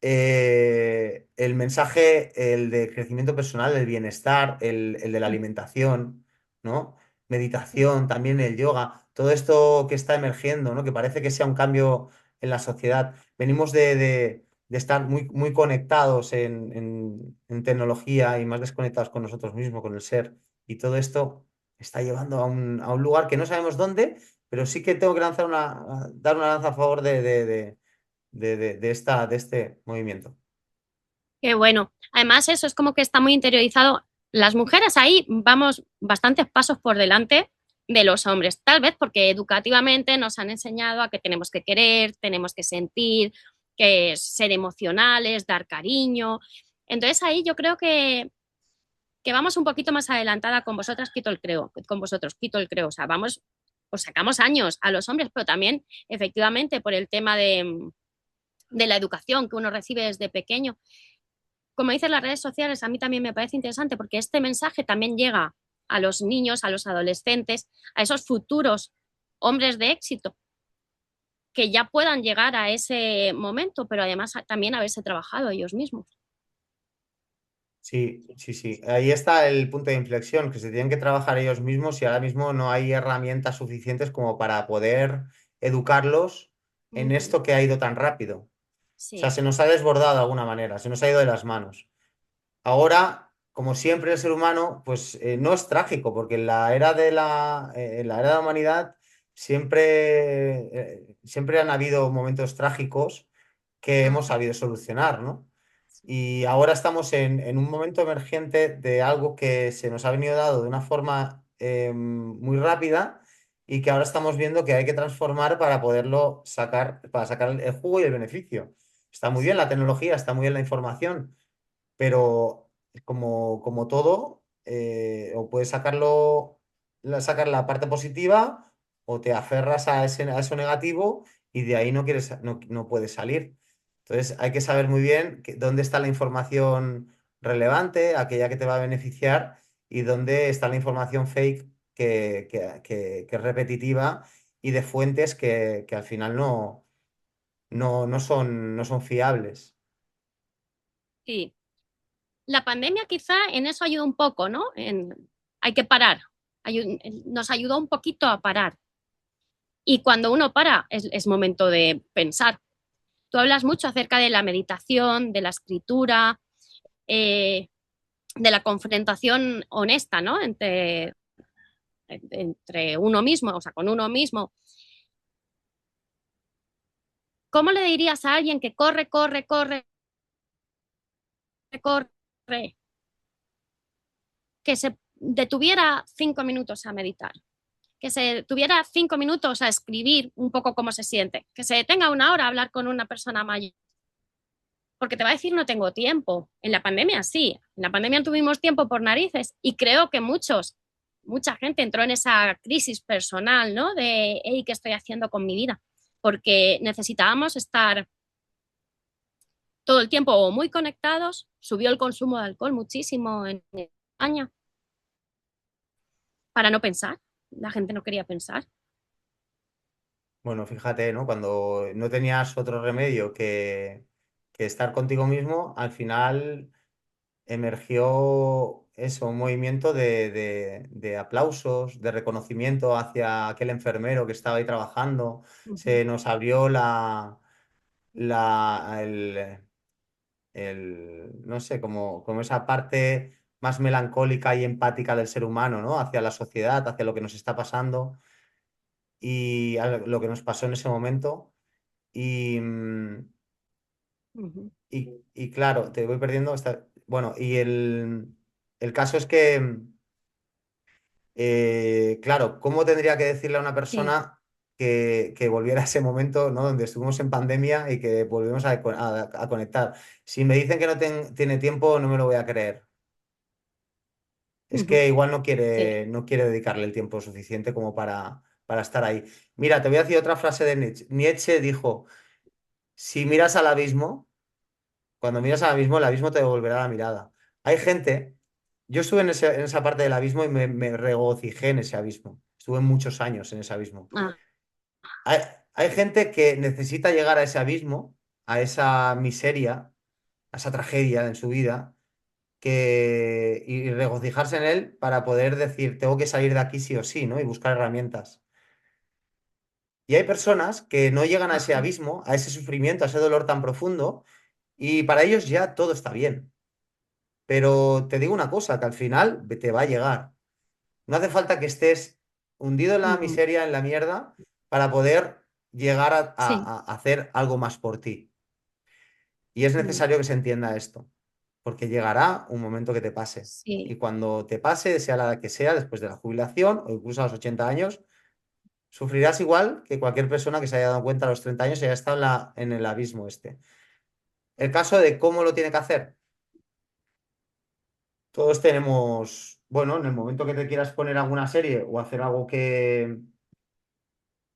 El mensaje, el de crecimiento personal, el bienestar, el de la Ujú. alimentación, ¿no? Meditación, también el yoga, todo esto que está emergiendo, ¿no? Que parece que sea un cambio en la sociedad. Venimos de estar muy conectados en tecnología y más desconectados con nosotros mismos, con el ser. Y todo esto está llevando a un lugar que no sabemos dónde, pero sí que tengo que dar una lanza a favor de este movimiento. Qué bueno. Además, eso es como que está muy interiorizado. Las mujeres ahí vamos bastantes pasos por delante de los hombres, tal vez porque educativamente nos han enseñado a que tenemos que querer, tenemos que sentir, que ser emocionales, dar cariño. Entonces ahí yo creo que vamos un poquito más adelantada con vosotras, quito el creo, con vosotros, quito el creo. O sea, vamos, os sacamos años a los hombres, pero también efectivamente por el tema de la educación que uno recibe desde pequeño. Como dicen las redes sociales, a mí también me parece interesante porque este mensaje también llega a los niños, a los adolescentes, a esos futuros hombres de éxito que ya puedan llegar a ese momento, pero además también haberse trabajado ellos mismos. Sí, sí, sí. Ahí está el punto de inflexión, que se tienen que trabajar ellos mismos y ahora mismo no hay herramientas suficientes como para poder educarlos en Ujú. esto que ha ido tan rápido. O sea, Sí. se nos ha desbordado de alguna manera, se nos ha ido de las manos. Ahora, como siempre, el ser humano, pues no es trágico, porque en la era de la humanidad siempre han habido momentos trágicos que hemos Ajá. sabido solucionar, ¿no? Y ahora estamos en un momento emergente de algo que se nos ha venido dado de una forma muy rápida y que ahora estamos viendo que hay que transformar para poderlo sacar, para sacar el jugo y el beneficio. Está muy bien la tecnología, está muy bien la información, pero como todo, o puedes sacar la parte positiva o te aferras a eso negativo y de ahí no puedes salir. Entonces hay que saber muy bien dónde está la información relevante, aquella que te va a beneficiar, y dónde está la información fake que es repetitiva y de fuentes que al final no son fiables. Sí. La pandemia quizá en eso ayuda un poco, ¿no? Hay que parar. Nos ayudó un poquito a parar. Y cuando uno para, es momento de pensar. Tú hablas mucho acerca de la meditación, de la escritura, eh, de la confrontación honesta, ¿no? Entre uno mismo, o sea, con uno mismo. ¿Cómo le dirías a alguien que corre, corre, corre, corre, que se detuviera 5 minutos a meditar? Que se tuviera 5 minutos a escribir un poco cómo se siente, que se detenga una hora a hablar con una persona mayor, porque te va a decir no tengo tiempo. En la pandemia sí, en la pandemia tuvimos tiempo por narices y creo que mucha gente entró en esa crisis personal, ¿no? De, hey, ¿qué estoy haciendo con mi vida? Porque necesitábamos estar todo el tiempo o muy conectados, subió el consumo de alcohol muchísimo en España para no pensar, la gente no quería pensar. Bueno, fíjate, ¿no? Cuando no tenías otro remedio que estar contigo mismo, al final emergió eso, un movimiento de aplausos, de reconocimiento hacia aquel enfermero que estaba ahí trabajando. Uh -huh. Se nos abrió la, no sé, como esa parte más melancólica y empática del ser humano, ¿no? Hacia la sociedad, hacia lo que nos está pasando y a lo que nos pasó en ese momento. Y, Uh -huh. y claro, te voy perdiendo. Bueno, y el caso es que, claro, ¿cómo tendría que decirle a una Sí. persona que volviera a ese momento, ¿no? Donde estuvimos en pandemia y que volvimos a conectar? Si me dicen que no tiene tiempo, no me lo voy a creer. Uh Es -huh. que igual no Sí. quiere, no quiere dedicarle el tiempo suficiente como para estar ahí. Mira, te voy a decir otra frase de Nietzsche. Nietzsche dijo, si miras al abismo, cuando miras al abismo, el abismo te devolverá la mirada. Hay gente, yo estuve en esa parte del abismo y me regocijé en ese abismo. Estuve muchos años en ese abismo. Ah, Hay, hay gente que necesita llegar a ese abismo, a esa miseria, a esa tragedia en su vida, y regocijarse en él para poder decir, tengo que salir de aquí sí o sí, ¿no? Y buscar herramientas. Y hay personas que no llegan a ese ajá. abismo, a ese sufrimiento, a ese dolor tan profundo, y para ellos ya todo está bien. Pero te digo una cosa, que al final te va a llegar. No hace falta que estés hundido en la Uh -huh. miseria, en la mierda, para poder llegar Sí. a hacer algo más por ti. Y es Mm. necesario que se entienda esto, porque llegará un momento que te pase. Y Sí. cuando te pase, sea la que sea, después de la jubilación o incluso a los 80 años, sufrirás igual que cualquier persona que se haya dado cuenta a los 30 años y haya estado en el abismo este. El caso de cómo lo tiene que hacer. Todos tenemos, bueno, en el momento que te quieras poner alguna serie o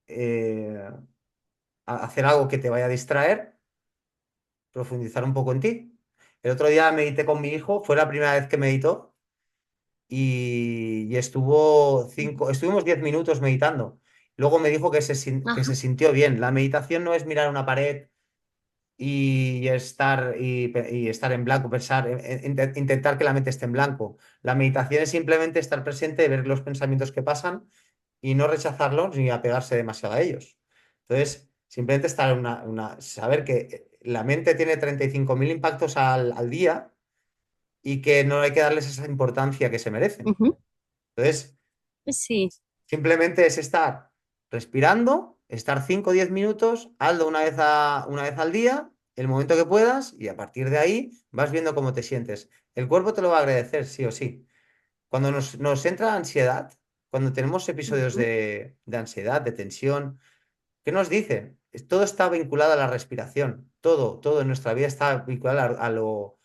eh, hacer algo que te vaya a distraer, profundizar un poco en ti. El otro día medité con mi hijo, fue la primera vez que meditó y estuvimos 10 minutos meditando. Luego me dijo que Ajá. se sintió bien. La meditación no es mirar una pared y estar en blanco, pensar, intentar que la mente esté en blanco. La meditación es simplemente estar presente, ver los pensamientos que pasan y no rechazarlos ni apegarse demasiado a ellos. Entonces, simplemente estar saber que la mente tiene 35.000 impactos al día y que no hay que darles esa importancia que se merecen. Ujú. Entonces, Sí. simplemente es estar respirando, estar 5 o 10 minutos, hazlo una vez al día, el momento que puedas, y a partir de ahí vas viendo cómo te sientes. El cuerpo te lo va a agradecer, sí o sí. Cuando nos entra ansiedad, cuando tenemos episodios Ujú. de ansiedad, de tensión, ¿qué nos dice? Todo está vinculado a la respiración. Todo en nuestra vida está vinculado a lo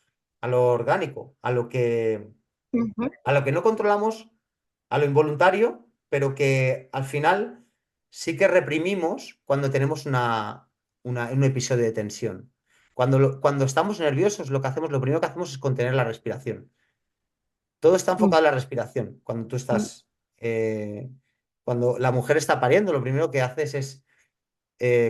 orgánico, Ujú. a lo que no controlamos, a lo involuntario, pero que al final sí que reprimimos cuando tenemos un episodio de tensión. Cuando estamos nerviosos, lo primero que hacemos es contener la respiración. Todo está enfocado en la respiración. Ujú. Eh, cuando la mujer está pariendo, lo primero que haces es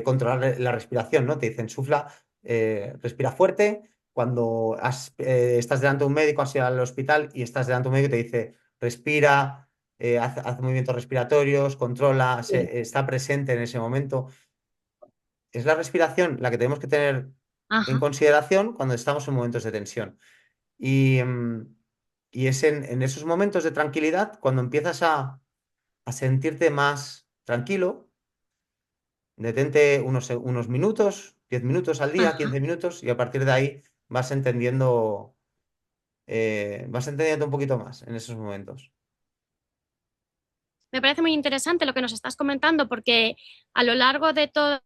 controlar la respiración, ¿no? Te dicen, sufla, respira fuerte. Cuando estás delante de un médico, has ido al hospital y estás delante de un médico, te dice, respira, hace movimientos respiratorios, controla, Sí. está presente en ese momento. Es la respiración la que tenemos que tener en Ajá. consideración cuando estamos en momentos de tensión. Y, mm, y es en esos momentos de tranquilidad cuando empiezas a sentirte más tranquilo. Detente unos minutos, 10 minutos al día, Ajá. 15 minutos, y a partir de ahí vas entendiendo un poquito más en esos momentos. Me parece muy interesante lo que nos estás comentando porque a lo largo de toda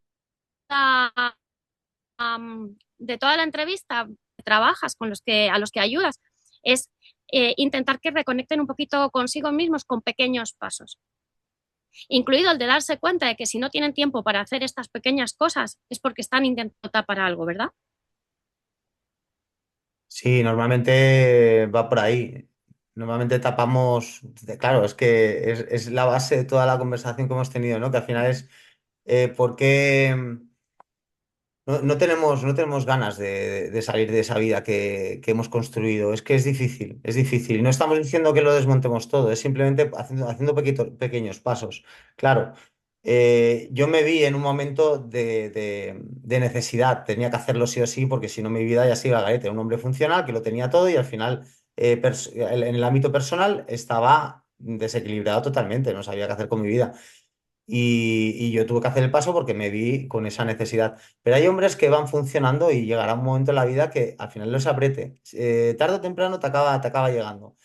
la entrevista trabajas con a los que ayudas es intentar que reconecten un poquito consigo mismos con pequeños pasos, incluido el de darse cuenta de que si no tienen tiempo para hacer estas pequeñas cosas es porque están intentando tapar algo, ¿verdad? Sí, normalmente va por ahí. Normalmente tapamos, claro, es que es la base de toda la conversación que hemos tenido, ¿no? Que al final es por qué. No tenemos ganas de salir de esa vida que hemos construido. Es que es difícil, es difícil. Y no estamos diciendo que lo desmontemos todo, es simplemente haciendo pequeños pasos. Claro, yo me vi en un momento de necesidad, tenía que hacerlo sí o sí, porque si no mi vida ya se iba al garete. Era un hombre funcional que lo tenía todo y al final en el ámbito personal estaba desequilibrado totalmente, no sabía qué hacer con mi vida y yo tuve que hacer el paso porque me vi con esa necesidad. Pero hay hombres que van funcionando y llegará un momento en la vida que al final los apriete. Tarde o temprano te acaba llegando.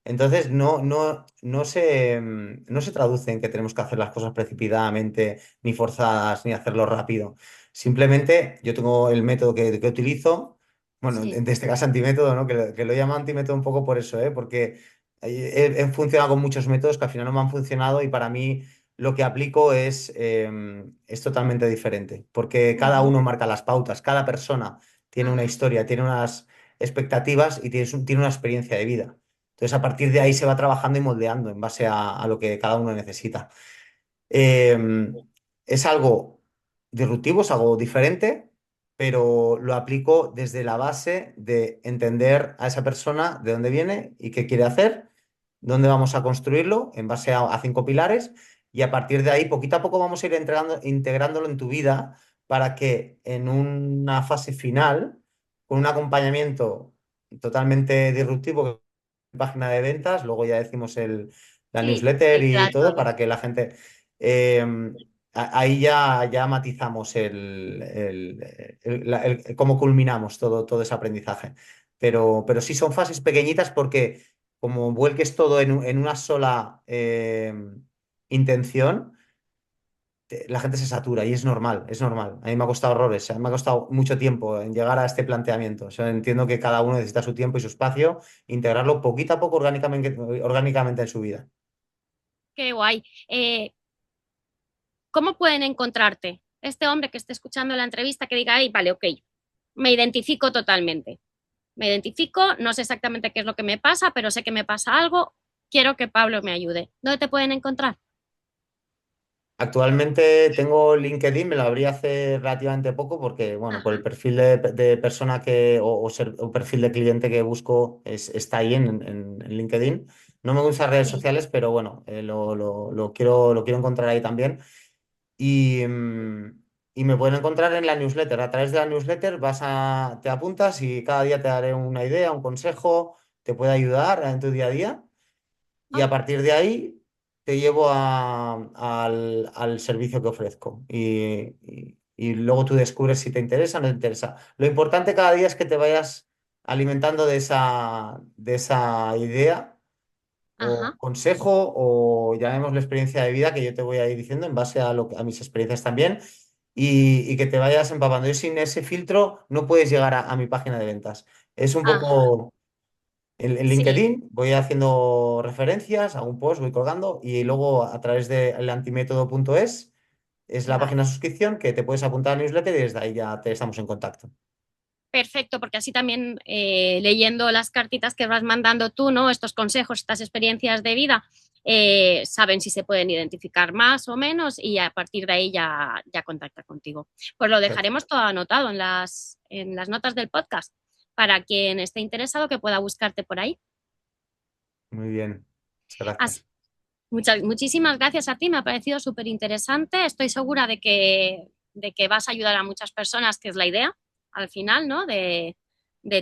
Entonces no se traduce en que tenemos que hacer las cosas precipitadamente, ni forzadas, ni hacerlo rápido. Simplemente yo tengo el método que utilizo, bueno, Sí. en este caso antimétodo, ¿no? Que lo llamo antimétodo un poco por eso, ¿eh? Porque he funcionado con muchos métodos que al final no me han funcionado y para mí lo que aplico es totalmente diferente, porque cada Ujú. uno marca las pautas, cada persona tiene una Ajá. historia, tiene unas expectativas y tiene una experiencia de vida. Entonces, a partir de ahí se va trabajando y moldeando en base a lo que cada uno necesita. Eh, es algo disruptivo, es algo diferente, pero lo aplico desde la base de entender a esa persona de dónde viene y qué quiere hacer, dónde vamos a construirlo en base a 5 pilares y a partir de ahí, poquito a poco, vamos a ir integrándolo en tu vida para que en una fase final, con un acompañamiento totalmente disruptivo, página de ventas, luego ya decimos la Sí, newsletter sí, y claro. todo para que la gente... eh, ahí ya matizamos cómo culminamos todo ese aprendizaje. Pero sí son fases pequeñitas porque como vuelques todo en una sola intención, la gente se satura y es normal, es normal. A mí me ha costado horrores, a mí me ha costado mucho tiempo en llegar a este planteamiento. O sea, entiendo que cada uno necesita su tiempo y su espacio, integrarlo poquito a poco orgánicamente en su vida. Qué guay. ¿Cómo pueden encontrarte? Este hombre que esté escuchando la entrevista que diga, ay, vale, ok, me identifico totalmente. Me identifico, no sé exactamente qué es lo que me pasa, pero sé que me pasa algo. quiero que Pablo me ayude. ¿Dónde te pueden encontrar? Actualmente tengo LinkedIn, me lo abrí hace relativamente poco porque, bueno, por el Ajá, perfil de persona o perfil de cliente que busco está ahí en LinkedIn. No me gustan redes sí. sociales, pero bueno, lo quiero encontrar ahí también. Y, y me pueden encontrar en la newsletter. A través de la newsletter te apuntas y cada día te daré una idea, un consejo, te puede ayudar en tu día a día. Y Ah, a partir de ahí te llevo al servicio que ofrezco. Y luego tú descubres si te interesa o no te interesa. Lo importante cada día es que te vayas alimentando de esa idea o ajá, consejo o llamémoslo experiencia de vida que yo te voy a ir diciendo en base a mis experiencias también y que te vayas empapando. Yo sin ese filtro no puedes llegar a mi página de ventas. Es un ajá. poco en Sí, LinkedIn, voy haciendo referencias, hago un post, voy colgando y luego a través de elantimétodo.es es la página vale. de suscripción que te puedes apuntar al newsletter y desde ahí ya te estamos en contacto. Perfecto, porque así también leyendo las cartitas que vas mandando tú, ¿no? Estos consejos, estas experiencias de vida, saben si se pueden identificar más o menos y a partir de ahí ya contacta contigo. Pues lo Perfecto. dejaremos todo anotado en las notas del podcast para quien esté interesado que pueda buscarte por ahí. Muy bien. Muchas Así, gracias. muchísimas gracias a ti, me ha parecido súper interesante. Estoy segura de que vas a ayudar a muchas personas, que es la idea al final, ¿no? De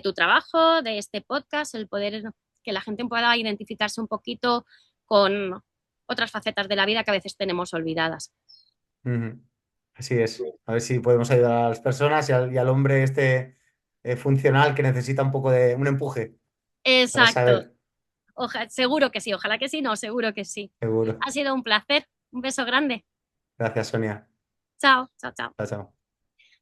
tu trabajo, de este podcast, el poder que la gente pueda identificarse un poquito con otras facetas de la vida que a veces tenemos olvidadas. Ujú. Así es. A ver si podemos ayudar a las personas y al hombre este funcional que necesita un poco de un empuje para Exacto. saber. Seguro que sí, ojalá que sí, no, seguro que sí. Seguro. Ha sido un placer. Un beso grande. Gracias, Sonia. Chao, chao, chao. Chao, chao.